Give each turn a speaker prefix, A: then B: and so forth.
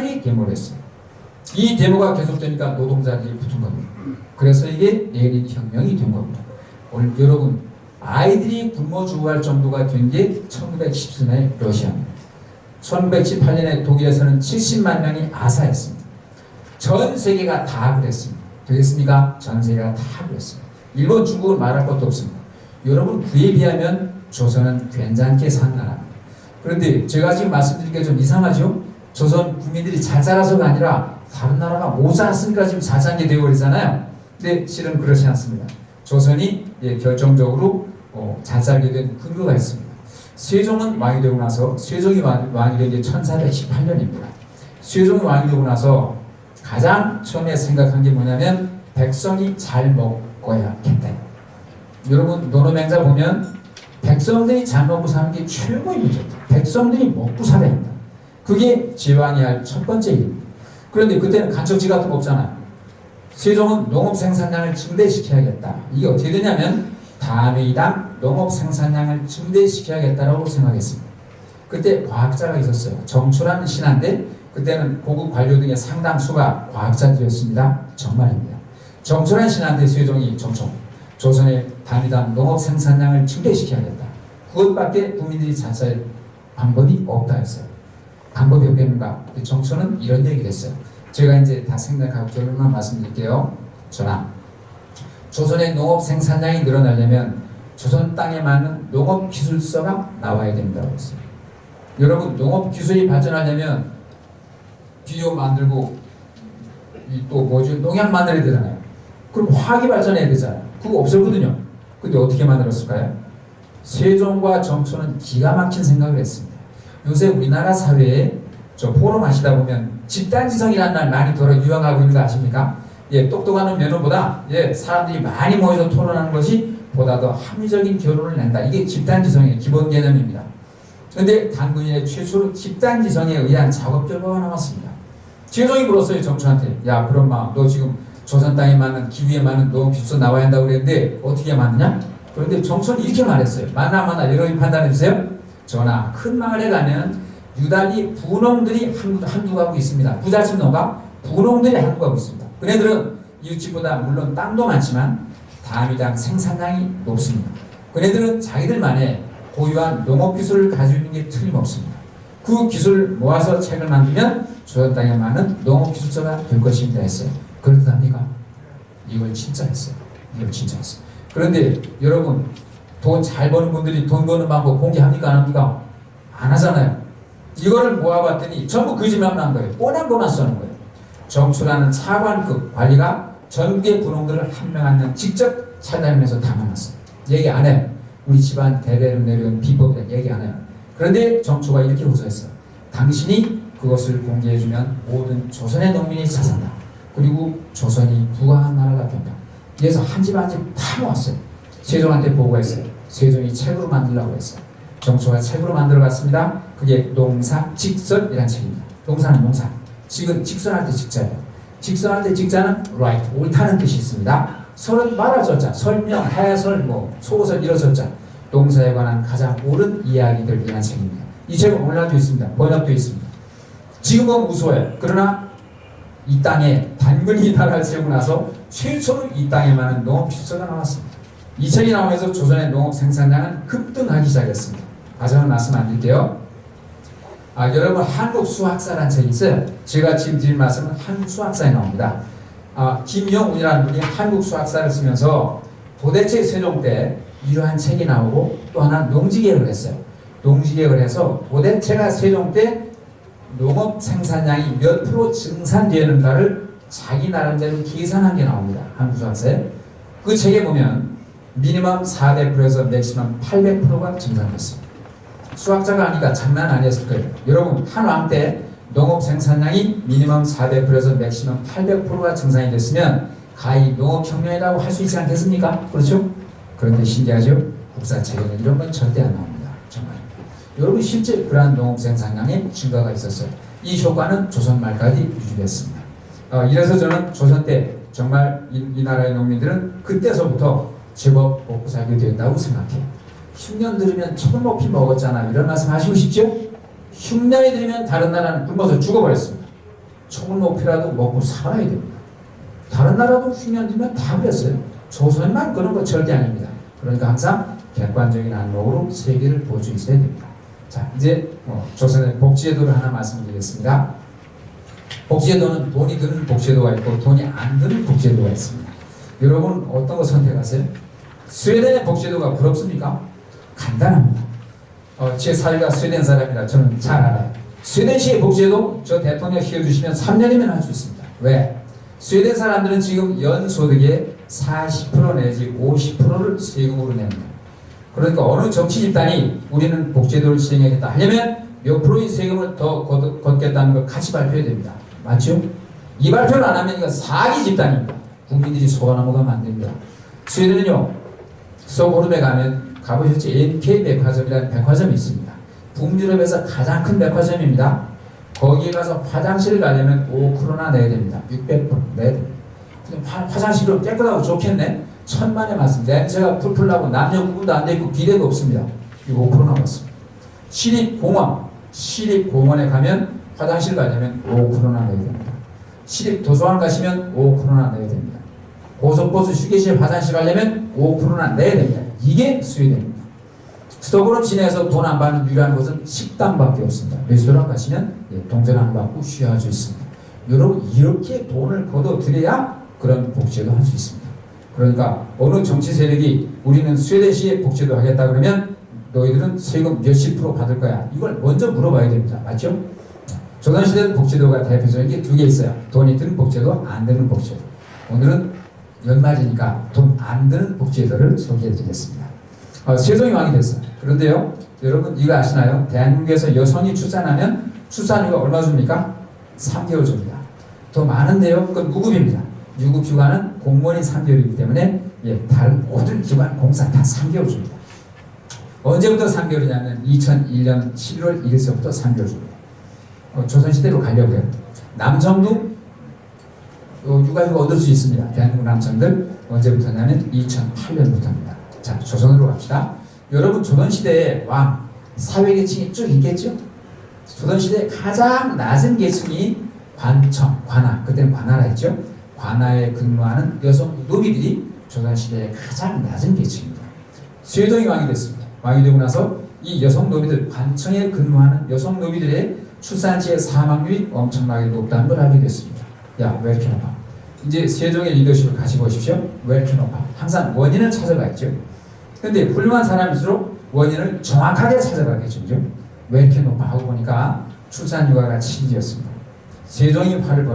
A: 이 데모를 했어요. 이 데모가 계속되니까 노동자들이 붙은 겁니다. 그래서 이게 레닌 혁명이 된 겁니다. 오늘 여러분 아이들이 굶어 죽어갈 정도가 된 게 1914년의 러시아입니다. 1918년에 독일에서는 70만 명이 아사했습니다. 전 세계가 다 그랬습니다. 되겠습니까? 전 세계가 다 그랬습니다. 일본, 중국은 말할 것도 없습니다. 여러분 그에 비하면 조선은 괜찮게 산 나라입니다. 그런데 제가 지금 말씀드린 게 좀 이상하죠? 조선 국민들이 잘 자라서가 아니라 다른 나라가 못 자랐으니까 지금 잘 산 게 되어버리잖아요. 근데 실은 그렇지 않습니다. 조선이 결정적으로 잘 살게 된 근거가 있습니다. 세종은 왕이 되고 나서 세종이 왕이 된 게 1418년입니다. 세종이 왕이 되고 나서 가장 처음에 생각한 게 뭐냐면 백성이 잘 먹어야겠다. 여러분 논어맹자 보면 백성들이 잘 먹고 사는 게 최고의 문제입니다. 백성들이 먹고 살아야 한다. 그게 제왕이 할 첫 번째 일입니다. 그런데 그때는 간척지 같은 거 없잖아요. 세종은 농업 생산량을 증대시켜야겠다. 이게 어떻게 되냐면 단위당 농업 생산량을 증대시켜야겠다라고 생각했습니다. 그때 과학자가 있었어요. 정초라는 신하인데 그때는 고급 관료 등의 상당수가 과학자들이었습니다. 정말입니다. 정초라는 신하인데 세종이 정초 조선의 단위당 농업 생산량을 증대시켜야겠다. 그것밖에 국민들이 잘 살 방법이 없다 했어요. 방법이 없겠는가? 정초는 이런 얘기를 했어요. 제가 이제 다 생각하고 결론만 말씀드릴게요. 전하, 조선의 농업 생산량이 늘어나려면 조선 땅에 맞는 농업 기술서가 나와야 된다고 했어요. 여러분 농업 기술이 발전하려면 비료 만들고 또 뭐죠? 농약 만들어야 되잖아요. 그럼 화학이 발전해야 되잖아요. 그거 없었거든요. 근데 어떻게 만들었을까요? 세종과 정초는 기가 막힌 생각을 했습니다. 요새 우리나라 사회에 저 포럼 하시다 보면 집단지성이라는 말 많이 들어 유행하고 있는 거 아십니까? 똑똑한 면허보다 사람들이 많이 모여서 토론하는 것이 보다 더 합리적인 결론을 낸다. 이게 집단지성의 기본 개념입니다. 그런데 단군인의 최초로 집단지성에 의한 작업 결과가 나왔습니다. 세종이 물었어요. 정초한테. 야 그럼 너 지금 조선 땅에 맞는 기후에 맞는 농업 기술서 나와야 한다고 그랬는데 어떻게 맞느냐? 그런데 정초는 이렇게 말했어요. 맞나 여러분이 판단해 주세요. 전하, 큰 마을에 가면 유달리 부농들이 한두 가구 있습니다. 부잣집 농가 부농들이 한두 가구 있습니다. 그네들은 이웃집보다 물론 땅도 많지만 단위당 생산량이 높습니다. 그네들은 자기들만의 고유한 농업기술을 가지고 있는 게 틀림없습니다. 그 기술을 모아서 책을 만들면 조선 땅에 많은 농업기술서가 될 것입니다 했어요. 그렇답니까? 이걸 진짜 했어요. 그런데 여러분 돈 잘 버는 분들이 돈 버는 방법 공개합니까? 안 합니까? 안 하잖아요. 이거를 모아봤더니 전부 거짓말만 한 거예요. 뻔한 것만 써는 거예요. 정초라는 차관급 관리가 전국의 분홍들을 한 명 한 명 직접 찾아다니면서 담아놨어요. 얘기 안 해요. 우리 집안 대대로 내려온 비법이라 얘기 안 해요. 그런데 정초가 이렇게 호소했어요. 당신이 그것을 공개해주면 모든 조선의 농민이 잘 산다. 그리고 조선이 부강한 나라가 된다. 그래서 한 집 한 집 다 모았어요. 세종한테 보고했어요. 세종이 책으로 만들라고 했어요. 정초가 책으로 만들어봤습니다. 그게 농사직설이라는 책입니다. 농사는 농사, 직은 직선할 때 직자예요. 직선할 때 직자는 right, 옳다는 뜻이 있습니다. 설은 말할 설자, 설명, 해설, 소설 이런 설자. 농사에 관한 가장 옳은 이야기들이라는 책입니다. 이 책은 온라인도 있습니다. 번역도 있습니다. 지금은 우스워요. 그러나 이 땅에 단군이 나라를 세우고 나서 최초로 이 땅에 많은 농업기술서가 나왔습니다. 이 책이 나오면서 조선의 농업 생산량은 급등하기 시작했습니다. 과정을 말씀 안 드릴게요. 여러분 한국 수학사라는 책이 있어요. 제가 지금 드릴 말씀은 한국 수학사에 나옵니다. 김영운이라는 분이 한국 수학사를 쓰면서 도대체 세종 때 이러한 책이 나오고 또 하나 농지개혁을 했어요. 농지개혁을 해서 도대체가 세종 때 농업 생산량이 몇 프로 증산되는가를 자기 나름대로 계산한 게 나옵니다. 한국 수학사에. 그 책에 보면 미니멈 400%에서 맥시멈 800%가 증산됐습니다. 수학자가 아니까 장난 아니었을 거예요. 여러분 한왕 때 농업 생산량이 미니멈 400%에서 맥시멈 800%가 증산이 됐으면 가히 농업혁명이라고 할 수 있지 않겠습니까? 그렇죠? 그런데 신기하죠? 국사책에는 이런 건 절대 안 나옵니다. 정말. 여러분 실제 그러한 농업 생산량의 증가가 있었어요. 이 효과는 조선 말까지 유지됐습니다. 이래서 저는 조선 때 정말 이 나라의 농민들은 그때서부터 제법 먹고 살게 되었다고 생각해요. 흉년 들으면 천 높이 먹었잖아. 이런 말씀 하시고 싶죠? 흉년이 들으면 다른 나라는 굶어서 죽어버렸습니다. 총을 못 피라도 먹고 살아야 됩니다. 다른 나라도 흉년 들면 다 그랬어요. 조선만 그런 거 절대 아닙니다. 그러니까 항상 객관적인 안목으로 세계를 볼 수 있어야 됩니다. 자, 이제 조선의 복지제도를 하나 말씀드리겠습니다. 복지제도는 돈이 드는 복지제도가 있고 돈이 안 드는 복지제도가 있습니다. 여러분 어떤 거 선택하세요? 스웨덴의 복지제도가 부럽습니까? 간단합니다. 제 사위가 스웨덴 사람이라 저는 잘 알아요. 스웨덴시의 복지제도 저 대통령 씌워주시면 3년이면 할 수 있습니다. 왜? 스웨덴 사람들은 지금 연소득의 40% 내지 50%를 세금으로 냅니다. 그러니까 어느 정치 집단이 우리는 복지제도를 시행하겠다 하려면 몇 프로의 세금을 더 걷겠다는 걸 같이 발표해야 됩니다. 맞죠? 이 발표를 안 하면 이거 사기 집단입니다. 국민들이 속아 넘어가면 안 됩니다. 스웨덴은요, 스톡홀름에 가면 가보셨죠? NK 백화점이라는 백화점이 있습니다. 북유럽에서 가장 큰 백화점입니다. 거기에 가서 화장실을 가려면 5%나 내야 됩니다. 600% 내야 됩니다. 화장실은 깨끗하고 좋겠네. 천만에 맞습니다. 냄새가 풀풀 나고 남녀 구분도 안 돼 있고 비대도 없습니다. 이거 5% 남았습니다. 시립공원에 가면 화장실 가려면 5%나 내야 됩니다. 시립도서관 가시면 5%나 내야 됩니다. 고속버스 휴게실 화장실 가려면 5%나 내야 됩니다. 이게 스웨덴입니다. 스톡홀름 시내에서 돈 안 받는 유일한 곳은 식당밖에 없습니다. 레스토랑 가시면 동전 안 받고 쉬어갈 수 있습니다. 여러분 이렇게 돈을 걷어들여야 그런 복지도 할 수 있습니다. 그러니까 어느 정치 세력이 우리는 스웨덴시의 복지도 하겠다 그러면 너희들은 세금 몇십 프로 받을 거야. 이걸 먼저 물어봐야 됩니다. 맞죠? 조선시대는 복지도가 대표적인 게 두 개 있어요. 돈이 드는 복지도, 안 드는 복지도. 오늘은 연말이니까 돈 안 드는 복지도를 소개해 드리겠습니다. 세종이 왕이 됐어요. 그런데요, 여러분 이거 아시나요? 대한민국에서 여성이 출산하면 출산휴가 얼마 줍니까? 3개월 줍니다. 더 많은데요, 그건 무급입니다. 유급휴가는 공무원이 3개월이기 때문에 다른 모든 기관 공사 다 3개월 줍니다. 언제부터 3개월이냐면 2001년 11월 1일서부터 3개월 줍니다. 조선시대로 가려고요. 남성도 육아휴가 얻을 수 있습니다. 대한민국 남성들 언제부터냐면 2008년부터입니다. 자, 조선으로 갑시다. 여러분 조선시대에 왕, 사회계층이 쭉 있겠죠? 조선시대에 가장 낮은 계층이 관청, 관하, 그때는 관하라 했죠? 관하에 근무하는 여성 노비들이 조선시대의 가장 낮은 계층입니다. 세종이 왕이 됐습니다. 왕이 되고 나서 이 여성 노비들, 관청에 근무하는 여성 노비들의 출산시의 사망률이 엄청나게 높다는 걸 알게 됐습니다. 야, 왜 이렇게 높아? 이제 세종의 리더십을 같이 보십시오. 왜 이렇게 높아? 항상 원인을 찾아가 있죠. 근데 훌륭한 사람일수록 원인을 정확하게 찾아가겠죠. 그죠? 왜 이렇게 높아? 하고 보니까 출산휴가가 7일이었습니다. 세종이 화를 벌여